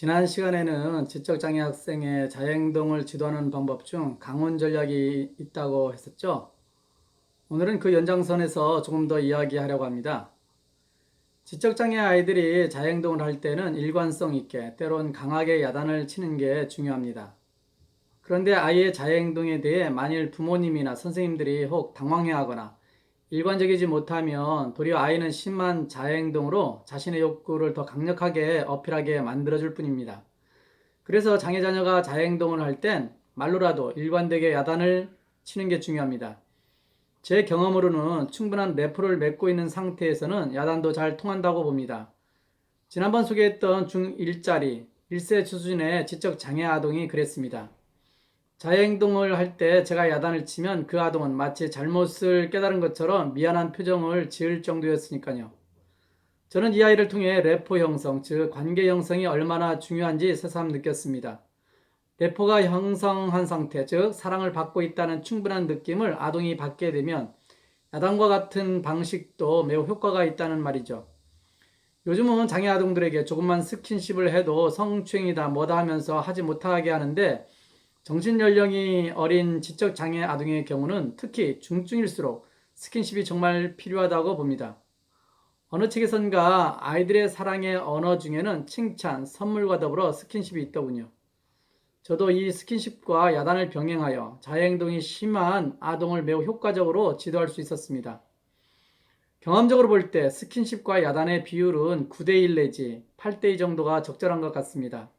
지난 시간에는 지적장애 학생의 자행동을 지도하는 방법 중 강원 전략이 있다고 했었죠. 오늘은 그 연장선에서 조금 더 이야기하려고 합니다. 지적장애 아이들이 자행동을 할 때는 일관성 있게 때론 강하게 야단을 치는 게 중요합니다. 그런데 아이의 자행동에 대해 만일 부모님이나 선생님들이 혹 당황해하거나 일관적이지 못하면 도리어 아이는 심한 자행동으로 자신의 욕구를 더 강력하게 어필하게 만들어줄 뿐입니다. 그래서 장애 자녀가 자행동을 할 땐 말로라도 일관되게 야단을 치는 게 중요합니다. 제 경험으로는 충분한 내포를 맺고 있는 상태에서는 야단도 잘 통한다고 봅니다. 지난번 소개했던 중1짜리 1세 수준의 지적 장애 아동이 그랬습니다. 자행동을 할 때 제가 야단을 치면 그 아동은 마치 잘못을 깨달은 것처럼 미안한 표정을 지을 정도였으니까요. 저는 이 아이를 통해 레포 형성, 즉 관계 형성이 얼마나 중요한지 새삼 느꼈습니다. 레포가 형성한 상태, 즉 사랑을 받고 있다는 충분한 느낌을 아동이 받게 되면 야단과 같은 방식도 매우 효과가 있다는 말이죠. 요즘은 장애 아동들에게 조금만 스킨십을 해도 성추행이다 뭐다 하면서 하지 못하게 하는데 정신연령이 어린 지적장애 아동의 경우는 특히 중증일수록 스킨십이 정말 필요하다고 봅니다. 어느 책에선가 아이들의 사랑의 언어 중에는 칭찬, 선물과 더불어 스킨십이 있더군요. 저도 이 스킨십과 야단을 병행하여 자해행동이 심한 아동을 매우 효과적으로 지도할 수 있었습니다. 경험적으로 볼 때 스킨십과 야단의 비율은 9대1 내지 8대2 정도가 적절한 것 같습니다.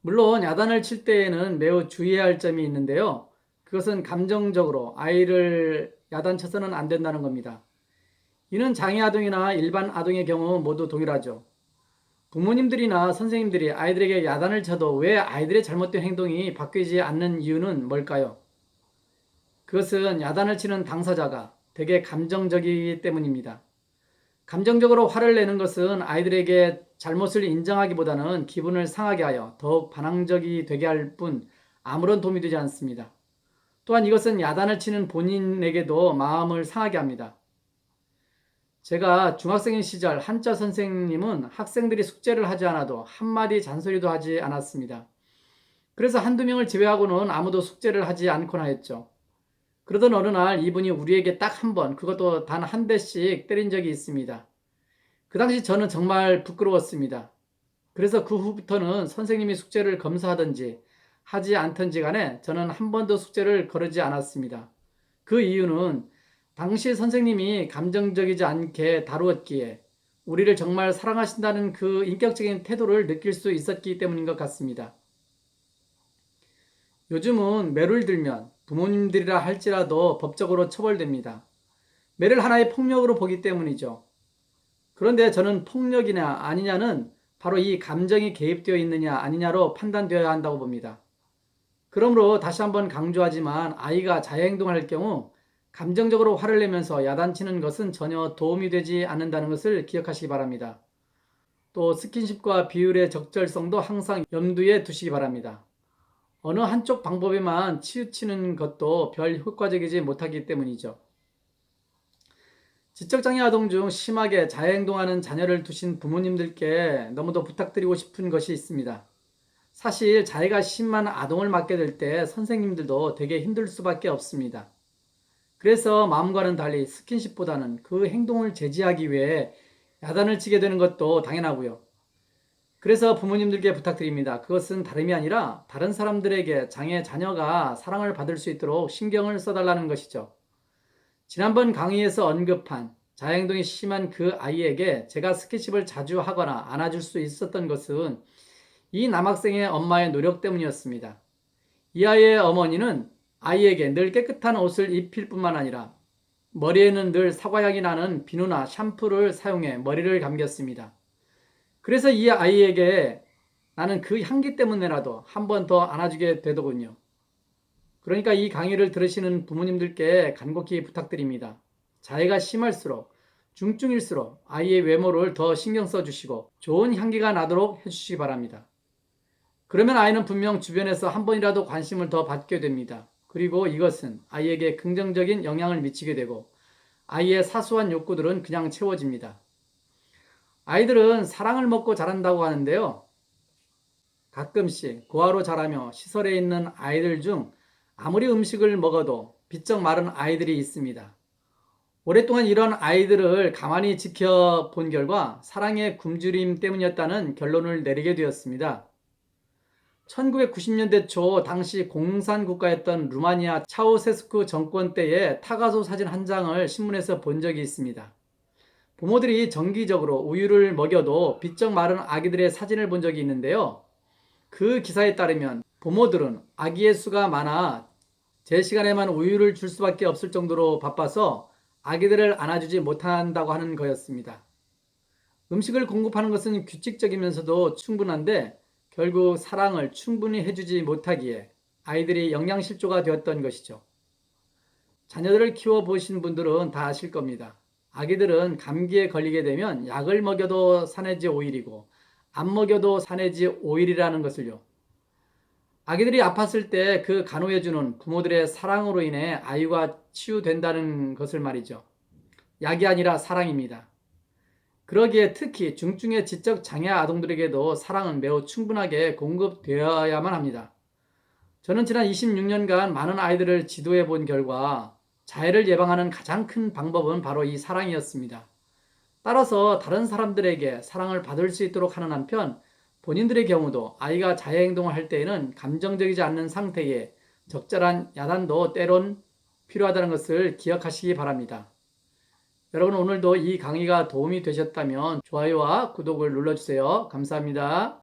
물론 야단을 칠 때에는 매우 주의해야 할 점이 있는데요. 그것은 감정적으로 아이를 야단쳐서는 안 된다는 겁니다. 이는 장애 아동이나 일반 아동의 경우 모두 동일하죠. 부모님들이나 선생님들이 아이들에게 야단을 쳐도 왜 아이들의 잘못된 행동이 바뀌지 않는 이유는 뭘까요? 그것은 야단을 치는 당사자가 되게 감정적이기 때문입니다. 감정적으로 화를 내는 것은 아이들에게 잘못을 인정하기보다는 기분을 상하게 하여 더욱 반항적이 되게 할 뿐 아무런 도움이 되지 않습니다. 또한 이것은 야단을 치는 본인에게도 마음을 상하게 합니다. 제가 중학생인 시절 한자 선생님은 학생들이 숙제를 하지 않아도 한마디 잔소리도 하지 않았습니다. 그래서 한두 명을 제외하고는 아무도 숙제를 하지 않곤 하였죠. 그러던 어느 날 이분이 우리에게 딱 한 번, 그것도 단 한 대씩 때린 적이 있습니다. 그 당시 저는 정말 부끄러웠습니다. 그래서 그 후부터는 선생님이 숙제를 검사하든지 하지 않든지 간에 저는 한 번도 숙제를 거르지 않았습니다. 그 이유는 당시 선생님이 감정적이지 않게 다루었기에 우리를 정말 사랑하신다는 그 인격적인 태도를 느낄 수 있었기 때문인 것 같습니다. 요즘은 매를 들면 부모님들이라 할지라도 법적으로 처벌됩니다. 매를 하나의 폭력으로 보기 때문이죠. 그런데 저는 폭력이냐 아니냐는 바로 이 감정이 개입되어 있느냐 아니냐로 판단되어야 한다고 봅니다. 그러므로 다시 한번 강조하지만 아이가 자해행동할 경우 감정적으로 화를 내면서 야단치는 것은 전혀 도움이 되지 않는다는 것을 기억하시기 바랍니다. 또 스킨십과 비율의 적절성도 항상 염두에 두시기 바랍니다. 어느 한쪽 방법에만 치우치는 것도 별 효과적이지 못하기 때문이죠. 지적장애 아동 중 심하게 자해행동하는 자녀를 두신 부모님들께 너무도 부탁드리고 싶은 것이 있습니다. 사실 자해가 심한 아동을 맡게 될 때 선생님들도 되게 힘들 수밖에 없습니다. 그래서 마음과는 달리 스킨십보다는 그 행동을 제지하기 위해 야단을 치게 되는 것도 당연하고요. 그래서 부모님들께 부탁드립니다. 그것은 다름이 아니라 다른 사람들에게 장애 자녀가 사랑을 받을 수 있도록 신경을 써달라는 것이죠. 지난번 강의에서 언급한 자행동이 심한 그 아이에게 제가 스킨십을 자주 하거나 안아줄 수 있었던 것은 이 남학생의 엄마의 노력 때문이었습니다. 이 아이의 어머니는 아이에게 늘 깨끗한 옷을 입힐 뿐만 아니라 머리에는 늘 사과향이 나는 비누나 샴푸를 사용해 머리를 감겼습니다. 그래서 이 아이에게 나는 그 향기 때문에라도 한 번 더 안아주게 되더군요. 그러니까 이 강의를 들으시는 부모님들께 간곡히 부탁드립니다. 자해가 심할수록 중증일수록 아이의 외모를 더 신경 써주시고 좋은 향기가 나도록 해주시기 바랍니다. 그러면 아이는 분명 주변에서 한 번이라도 관심을 더 받게 됩니다. 그리고 이것은 아이에게 긍정적인 영향을 미치게 되고 아이의 사소한 욕구들은 그냥 채워집니다. 아이들은 사랑을 먹고 자란다고 하는데요. 가끔씩 고아로 자라며 시설에 있는 아이들 중 아무리 음식을 먹어도 비쩍 마른 아이들이 있습니다. 오랫동안 이런 아이들을 가만히 지켜본 결과 사랑의 굶주림 때문이었다는 결론을 내리게 되었습니다. 1990년대 초 당시 공산국가였던 루마니아 차우세스쿠 정권 때의 타가소 사진 한 장을 신문에서 본 적이 있습니다. 부모들이 정기적으로 우유를 먹여도 비쩍 마른 아기들의 사진을 본 적이 있는데요. 그 기사에 따르면 부모들은 아기의 수가 많아 제 시간에만 우유를 줄 수밖에 없을 정도로 바빠서 아기들을 안아주지 못한다고 하는 거였습니다. 음식을 공급하는 것은 규칙적이면서도 충분한데 결국 사랑을 충분히 해주지 못하기에 아이들이 영양실조가 되었던 것이죠. 자녀들을 키워보신 분들은 다 아실 겁니다. 아기들은 감기에 걸리게 되면 약을 먹여도 산해지 오일이고 안 먹여도 산해지 오일이라는 것을요. 아기들이 아팠을 때 그 간호해주는 부모들의 사랑으로 인해 아이가 치유된다는 것을 말이죠. 약이 아니라 사랑입니다. 그러기에 특히 중증의 지적 장애 아동들에게도 사랑은 매우 충분하게 공급되어야만 합니다. 저는 지난 26년간 많은 아이들을 지도해 본 결과 자해를 예방하는 가장 큰 방법은 바로 이 사랑이었습니다. 따라서 다른 사람들에게 사랑을 받을 수 있도록 하는 한편 본인들의 경우도 아이가 자해 행동을 할 때에는 감정적이지 않는 상태에 적절한 야단도 때론 필요하다는 것을 기억하시기 바랍니다. 여러분 오늘도 이 강의가 도움이 되셨다면 좋아요와 구독을 눌러주세요. 감사합니다.